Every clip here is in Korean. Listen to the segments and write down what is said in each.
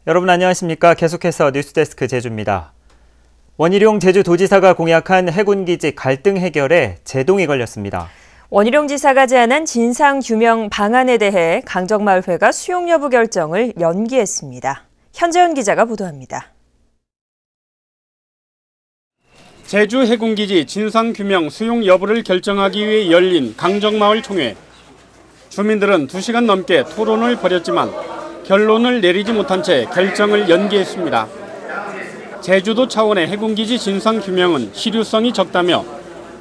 여러분 안녕하십니까? 계속해서 뉴스데스크 제주입니다. 원희룡 제주도지사가 공약한 해군기지 갈등 해결에 제동이 걸렸습니다. 원희룡 지사가 제안한 진상규명 방안에 대해 강정마을회가 수용 여부 결정을 연기했습니다. 현재현 기자가 보도합니다. 제주 해군기지 진상규명 수용 여부를 결정하기 위해 열린 강정마을 총회. 주민들은 2시간 넘게 토론을 벌였지만 결론을 내리지 못한 채 결정을 연기했습니다. 제주도 차원의 해군기지 진상규명은 실효성이 적다며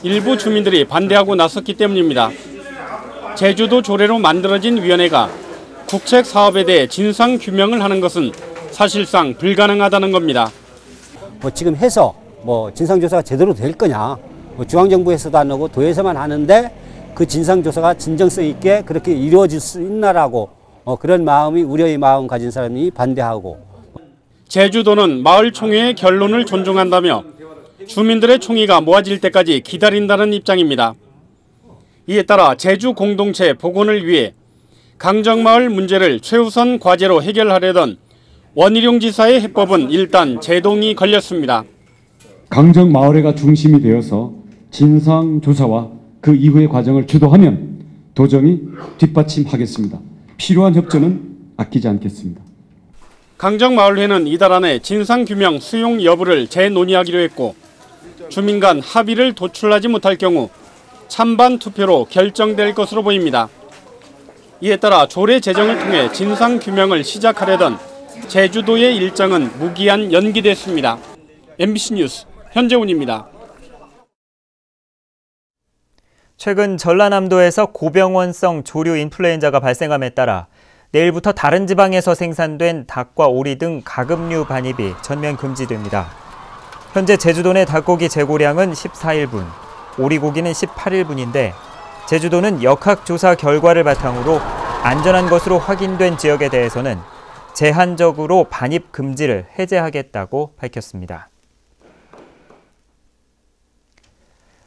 일부 주민들이 반대하고 나섰기 때문입니다. 제주도 조례로 만들어진 위원회가 국책 사업에 대해 진상규명을 하는 것은 사실상 불가능하다는 겁니다. 지금 해서 진상조사가 제대로 될 거냐, 중앙정부에서도 안 하고 도에서만 하는데 그 진상조사가 진정성 있게 그렇게 이루어질 수 있나라고 그런 마음이, 우려의 마음 가진 사람이 반대하고. 제주도는 마을총회의 결론을 존중한다며 주민들의 총의가 모아질 때까지 기다린다는 입장입니다. 이에 따라 제주 공동체 복원을 위해 강정마을 문제를 최우선 과제로 해결하려던 원희룡 지사의 해법은 일단 제동이 걸렸습니다. 강정마을회가 중심이 되어서 진상조사와 그 이후의 과정을 주도하면 도정이 뒷받침하겠습니다. 필요한 협조는 아끼지 않겠습니다. 강정마을회는 이달 안에 진상규명 수용 여부를 재논의하기로 했고 주민 간 합의를 도출하지 못할 경우 찬반 투표로 결정될 것으로 보입니다. 이에 따라 조례 제정을 통해 진상규명을 시작하려던 제주도의 일정은 무기한 연기됐습니다. MBC 뉴스 현재훈입니다. 최근 전라남도에서 고병원성 조류 인플루엔자가 발생함에 따라 내일부터 다른 지방에서 생산된 닭과 오리 등 가금류 반입이 전면 금지됩니다. 현재 제주도 내 닭고기 재고량은 14일분, 오리고기는 18일분인데 제주도는 역학조사 결과를 바탕으로 안전한 것으로 확인된 지역에 대해서는 제한적으로 반입 금지를 해제하겠다고 밝혔습니다.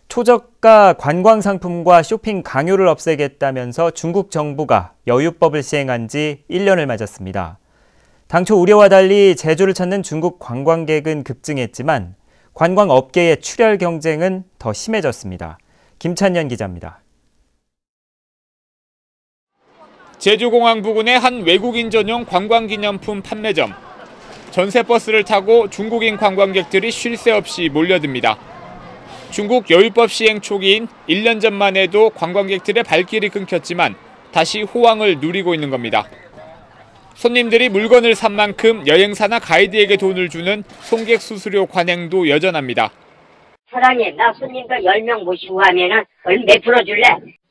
초저가 관광상품과 쇼핑 강요를 없애겠다면서 중국 정부가 여유법을 시행한 지 1년을 맞았습니다. 당초 우려와 달리 제주를 찾는 중국 관광객은 급증했지만 관광업계의 출혈 경쟁은 더 심해졌습니다. 김찬년 기자입니다. 제주공항 부근의 한 외국인 전용 관광기념품 판매점. 전세버스를 타고 중국인 관광객들이 쉴 새 없이 몰려듭니다. 중국 여유법 시행 초기인 1년 전만 해도 관광객들의 발길이 끊겼지만 다시 호황을 누리고 있는 겁니다. 손님들이 물건을 산 만큼 여행사나 가이드에게 돈을 주는 송객 수수료 관행도 여전합니다. 사장님, 나 손님들 10명 모시고 가면은 몇 프로 줄래?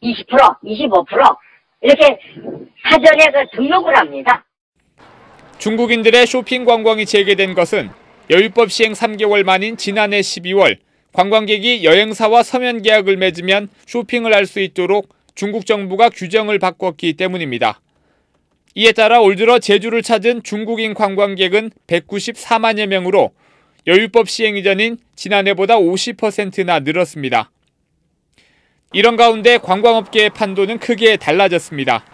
20%, 25% 이렇게 사전에 등록을 합니다. 중국인들의 쇼핑 관광이 재개된 것은 여유법 시행 3개월 만인 지난해 12월 관광객이 여행사와 서면 계약을 맺으면 쇼핑을 할 수 있도록 중국 정부가 규정을 바꿨기 때문입니다. 이에 따라 올 들어 제주를 찾은 중국인 관광객은 194만여 명으로 여유법 시행 이전인 지난해보다 50%나 늘었습니다. 이런 가운데 관광업계의 판도는 크게 달라졌습니다.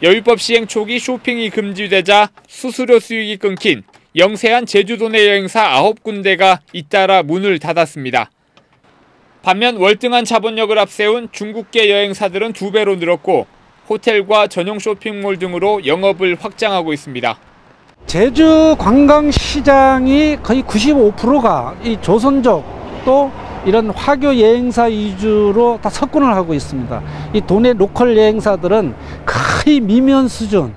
여유법 시행 초기 쇼핑이 금지되자 수수료 수익이 끊긴 영세한 제주도 내 여행사 9군데가 잇따라 문을 닫았습니다. 반면 월등한 자본력을 앞세운 중국계 여행사들은 2배로 늘었고 호텔과 전용 쇼핑몰 등으로 영업을 확장하고 있습니다. 제주 관광시장이 거의 95%가 이 조선족 또 이런 화교 여행사 위주로 다 석권을 하고 있습니다. 이 도내 로컬 여행사들은 거의 미면 수준.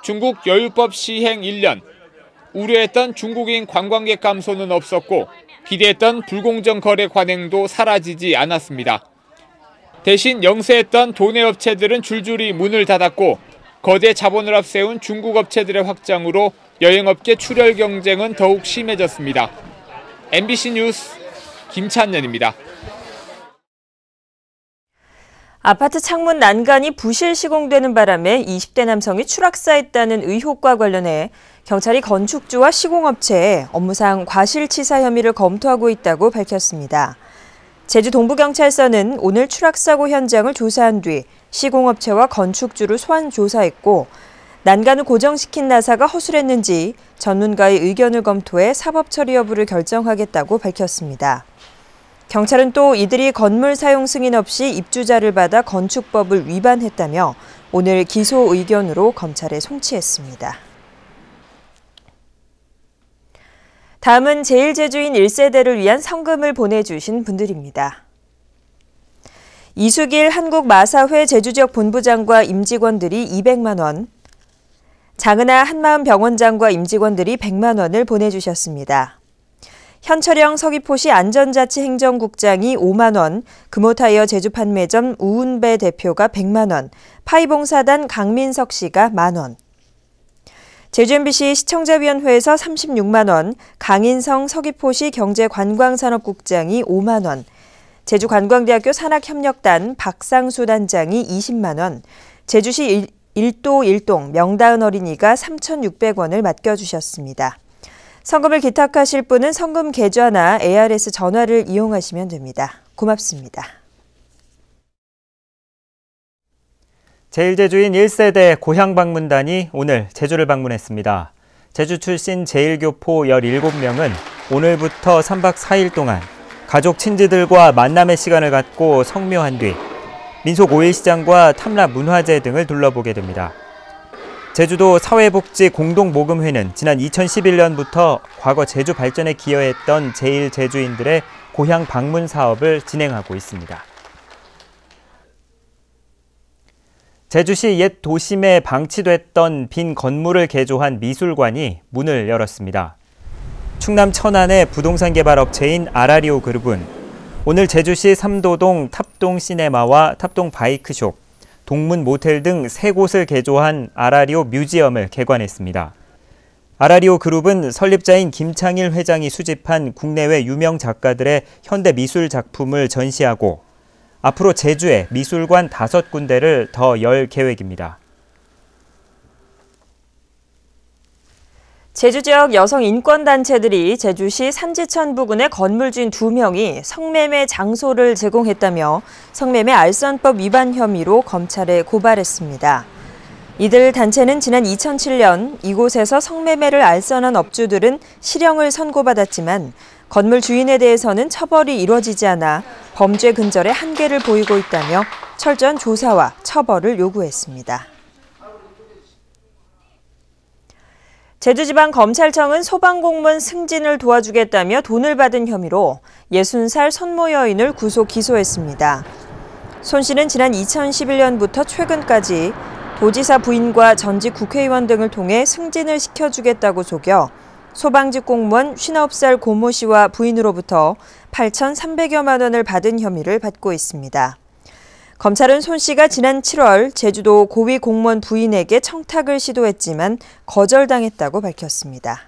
중국 여유법 시행 1년. 우려했던 중국인 관광객 감소는 없었고 기대했던 불공정 거래 관행도 사라지지 않았습니다. 대신 영세했던 도내 업체들은 줄줄이 문을 닫았고 거대 자본을 앞세운 중국 업체들의 확장으로 여행업계 출혈 경쟁은 더욱 심해졌습니다. MBC 뉴스 김찬년입니다. 아파트 창문 난간이 부실 시공되는 바람에 20대 남성이 추락사했다는 의혹과 관련해 경찰이 건축주와 시공업체에 업무상 과실치사 혐의를 검토하고 있다고 밝혔습니다. 제주 동부경찰서는 오늘 추락사고 현장을 조사한 뒤 시공업체와 건축주를 소환 조사했고 난간을 고정시킨 나사가 허술했는지 전문가의 의견을 검토해 사법 처리 여부를 결정하겠다고 밝혔습니다. 경찰은 또 이들이 건물 사용 승인 없이 입주자를 받아 건축법을 위반했다며 오늘 기소 의견으로 검찰에 송치했습니다. 다음은 제1제주인 1세대를 위한 성금을 보내주신 분들입니다. 이수길 한국마사회 제주지역 본부장과 임직원들이 200만 원, 장은아 한마음병원장과 임직원들이 100만 원을 보내주셨습니다. 현철영 서귀포시 안전자치행정국장이 5만 원, 금호타이어 제주판매점 우은배 대표가 100만 원, 파이봉사단 강민석 씨가 1만 원. 제주 MBC 시청자위원회에서 36만 원, 강인성 서귀포시 경제관광산업국장이 5만 원, 제주관광대학교 산학협력단 박상수 단장이 20만 원, 제주시 1도 1동 명다은 어린이가 3,600원을 맡겨주셨습니다. 성금을 기탁하실 분은 성금 계좌나 ARS 전화를 이용하시면 됩니다. 고맙습니다. 제1제주인 1세대 고향방문단이 오늘 제주를 방문했습니다. 제주 출신 제1교포 17명은 오늘부터 3박 4일 동안 가족 친지들과 만남의 시간을 갖고 성묘한 뒤 민속 5.1시장과 탐라 문화재 등을 둘러보게 됩니다. 제주도 사회복지 공동모금회는 지난 2011년부터 과거 제주 발전에 기여했던 제1제주인들의 고향 방문 사업을 진행하고 있습니다. 제주시 옛 도심에 방치됐던 빈 건물을 개조한 미술관이 문을 열었습니다. 충남 천안의 부동산 개발 업체인 아라리오 그룹은 오늘 제주시 삼도동 탑동 시네마와 탑동 바이크숍, 동문 모텔 등 3곳을 개조한 아라리오 뮤지엄을 개관했습니다. 아라리오 그룹은 설립자인 김창일 회장이 수집한 국내외 유명 작가들의 현대 미술 작품을 전시하고 앞으로 제주에 미술관 5군데를 더 열 계획입니다. 제주 지역 여성 인권단체들이 제주시 산지천 부근의 건물주인 2명이 성매매 장소를 제공했다며 성매매 알선법 위반 혐의로 검찰에 고발했습니다. 이들 단체는 지난 2007년 이곳에서 성매매를 알선한 업주들은 실형을 선고받았지만 건물 주인에 대해서는 처벌이 이루어지지 않아 범죄 근절에 한계를 보이고 있다며 철저한 조사와 처벌을 요구했습니다. 제주지방검찰청은 소방공무원 승진을 도와주겠다며 돈을 받은 혐의로 60살 손모 여인을 구속 기소했습니다. 손 씨는 지난 2011년부터 최근까지 도지사 부인과 전직 국회의원 등을 통해 승진을 시켜주겠다고 속여 소방직 공무원 59살 고모 씨와 부인으로부터 8,300여만 원을 받은 혐의를 받고 있습니다. 검찰은 손 씨가 지난 7월 제주도 고위 공무원 부인에게 청탁을 시도했지만 거절당했다고 밝혔습니다.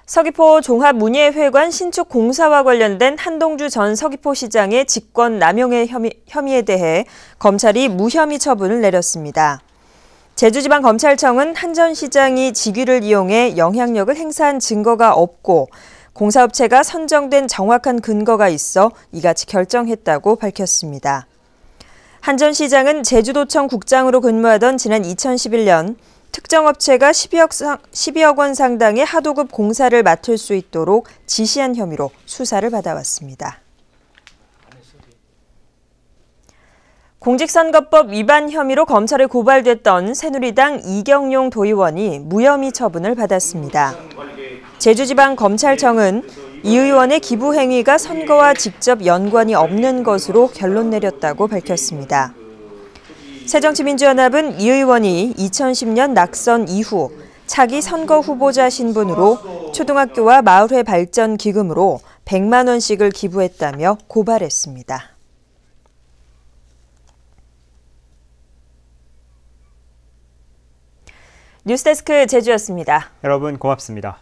서귀포 종합문예회관 신축 공사와 관련된 한동주 전 서귀포시장의 직권 남용의 혐의에 대해 검찰이 무혐의 처분을 내렸습니다. 제주지방검찰청은 한 전 시장이 직위를 이용해 영향력을 행사한 증거가 없고 공사업체가 선정된 정확한 근거가 있어 이같이 결정했다고 밝혔습니다. 한 전 시장은 제주도청 국장으로 근무하던 지난 2011년 특정 업체가 12억 원 상당의 하도급 공사를 맡을 수 있도록 지시한 혐의로 수사를 받아왔습니다. 공직선거법 위반 혐의로 검찰에 고발됐던 새누리당 이경용 도의원이 무혐의 처분을 받았습니다. 제주지방검찰청은 이 의원의 기부 행위가 선거와 직접 연관이 없는 것으로 결론 내렸다고 밝혔습니다. 새정치민주연합은 이 의원이 2010년 낙선 이후 차기 선거 후보자 신분으로 초등학교와 마을회 발전 기금으로 100만 원씩을 기부했다며 고발했습니다. 뉴스데스크 제주였습니다. 여러분 고맙습니다.